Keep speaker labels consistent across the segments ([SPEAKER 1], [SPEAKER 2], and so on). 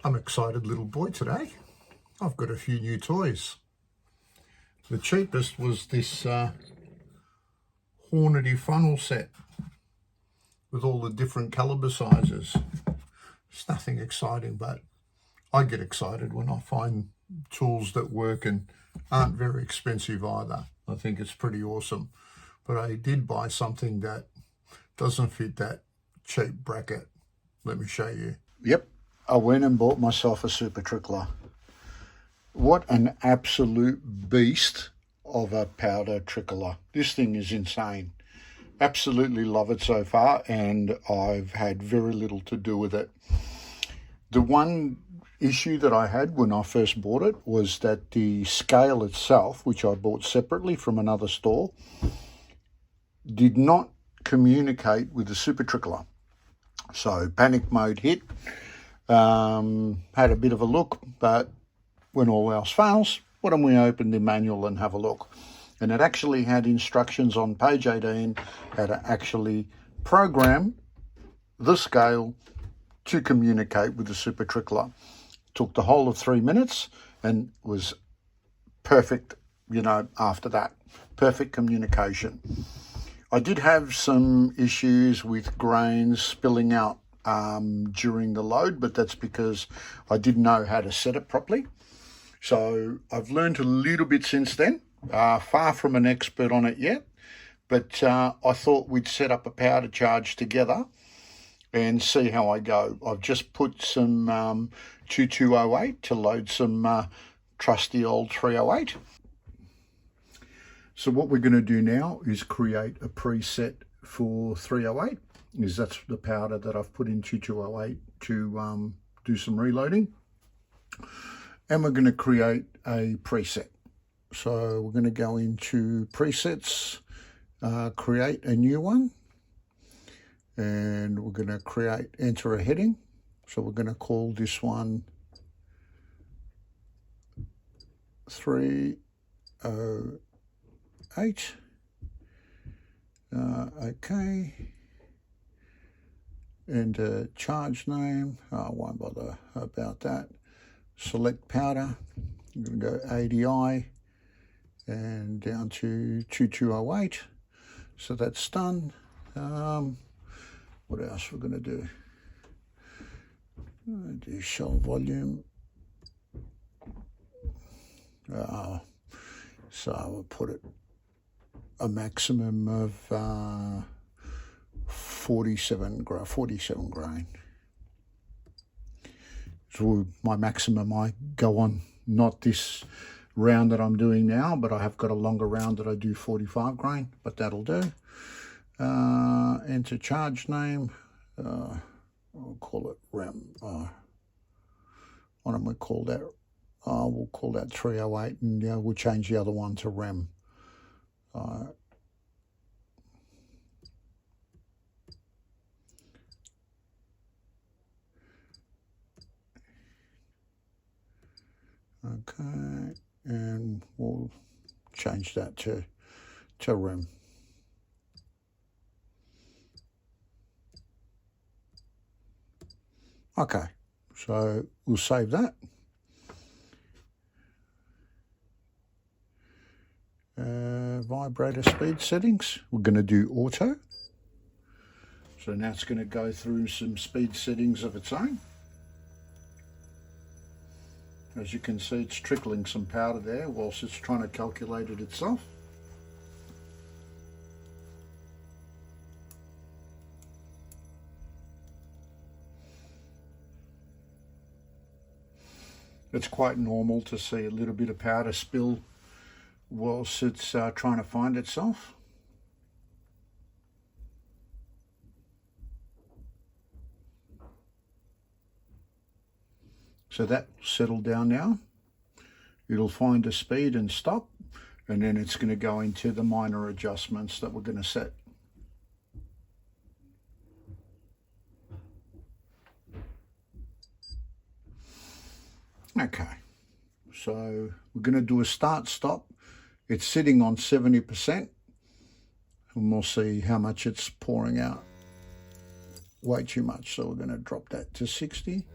[SPEAKER 1] I'm an excited little boy today. I've got a few new toys. The cheapest was this Hornady funnel set with all the different caliber sizes. It's nothing exciting, but I get excited when I find tools that work and aren't very expensive either. I think it's pretty awesome. But I did buy something that doesn't fit that cheap bracket. Let me show you. Yep, I went and bought myself a Super Trickler. What an absolute beast of a powder trickler. This thing is insane. Absolutely love it so far, and I've had very little to do with it. The one issue that I had when I first bought it was that the scale itself, which I bought separately from another store, did not communicate with the Super Trickler. So panic mode hit, had a bit of a look, but when all else fails, why don't we open the manual and have a look? And it actually had instructions on page 18 how to actually program the scale to communicate with the Super Trickler. Took the whole of 3 minutes and was perfect, after that. Perfect communication. I did have some issues with grains spilling out during the load, but that's because I didn't know how to set it properly. So I've learned a little bit since then. Far from an expert on it yet, but I thought we'd set up a powder charge together and see how I go. I've just put some 2208 to load some trusty old 308. So what we're going to do now is create a preset for 308, because that's the powder that I've put in 2208 to do some reloading. And we're going to create a preset. So we're going to go into presets, create a new one, and we're going to enter a heading. So we're going to call this one 308. Okay. And charge name, I won't bother about that. Select powder, I'm going to go ADI and down to 2208. So that's done. What else we're going to do? Do shell volume. So we'll put it a maximum of 47 grain. So my maximum I go on, not this round that I'm doing now, but I have got a longer round that I do 45 grain, but that'll do. Enter charge name. I'll call it REM. What don't we call that? We'll call that 308, and we'll change the other one to REM. Okay, and we'll change that to REM. Okay, so we'll save that. Vibrator speed settings, we're going to do auto. So now it's going to go through some speed settings of its own. As you can see, it's trickling some powder there whilst it's trying to calculate it itself. It's quite normal to see a little bit of powder spill whilst it's trying to find itself. So that settled down now. It'll find a speed and stop, and then it's going to go into the minor adjustments that we're going to set. Okay, so we're going to do a start stop. It's sitting on 70%, and we'll see how much it's pouring out. Way too much, so we're going to drop that to 60.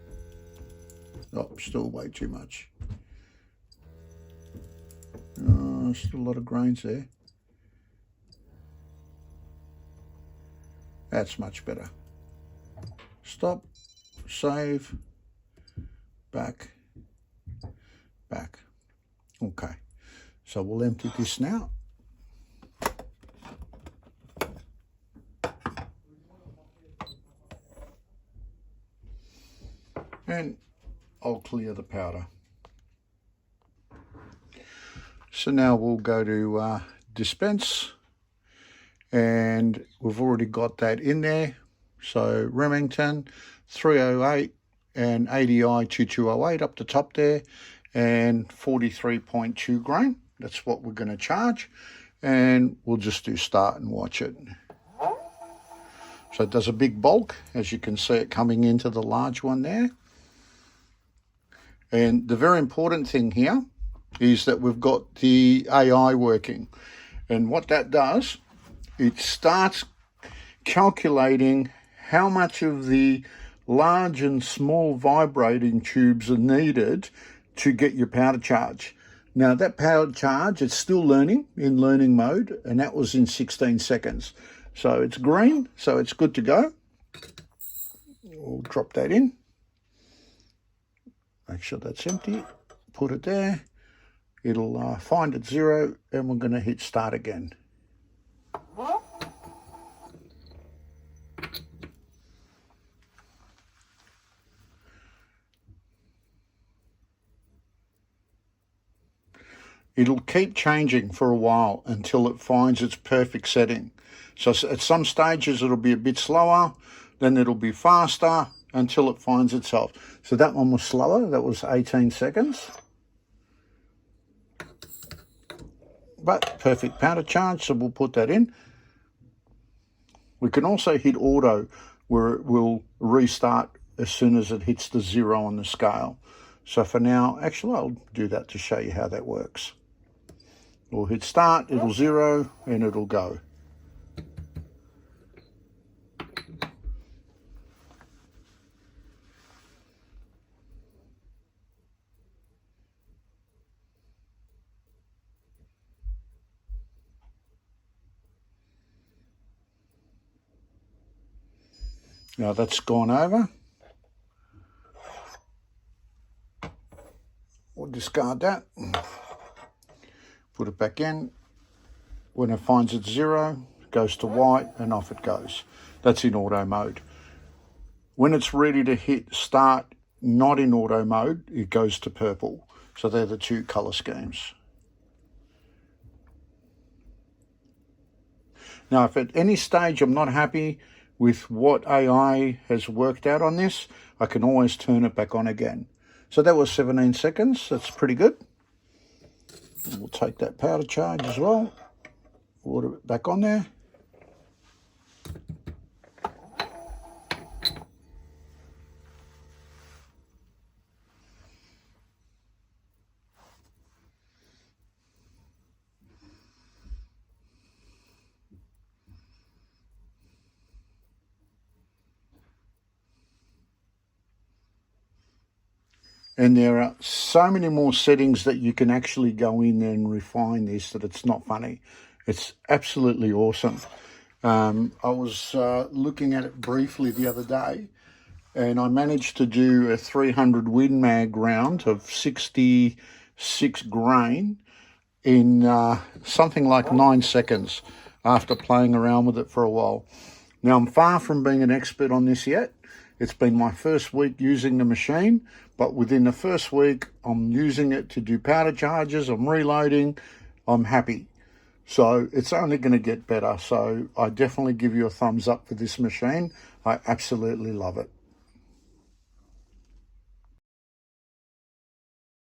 [SPEAKER 1] Oh, still way too much. Oh, still a lot of grains there. That's much better. Stop, save, back. Okay, so we'll empty this now. And I'll clear the powder. So now we'll go to dispense, and we've already got that in there. So Remington 308 and ADI 2208 up the top there, and 43.2 grain. That's what we're going to charge, and we'll just do start and watch it. So it does a big bulk, as you can see it coming into the large one there. And the very important thing here is that we've got the AI working. And what that does, it starts calculating how much of the large and small vibrating tubes are needed to get your powder charge. Now that powder charge, it's still learning in learning mode, and that was in 16 seconds. So it's green, so it's good to go. We'll drop that in. Make sure that's empty. Put it there. It'll find it 0, and we're going to hit start again. It'll keep changing for a while until it finds its perfect setting. So at some stages it'll be a bit slower, then it'll be faster until it finds itself. So that one was slower, that was 18 seconds. But perfect powder charge, so we'll put that in. We can also hit auto, where it will restart as soon as it hits the 0 on the scale. So for now, actually I'll do that to show you how that works. We'll hit start, it'll 0, and it'll go. Now that's gone over. We'll discard that. Put it back in. When it finds it's 0, it goes to white and off it goes. That's in auto mode. When it's ready to hit start, not in auto mode, it goes to purple. So they're the two color schemes. Now, if at any stage I'm not happy with what AI has worked out on this, I can always turn it back on again. So that was 17 seconds. That's pretty good. And we'll take that powder charge as well. Water it back on there. And there are so many more settings that you can actually go in and refine this that it's not funny. It's absolutely awesome. I was looking at it briefly the other day, and I managed to do a 300 Win Mag round of 66 grain in something like 9 seconds after playing around with it for a while. Now, I'm far from being an expert on this yet. It's been my first week using the machine, but within the first week, I'm using it to do powder charges, I'm reloading, I'm happy. So it's only going to get better. So I definitely give you a thumbs up for this machine. I absolutely love it.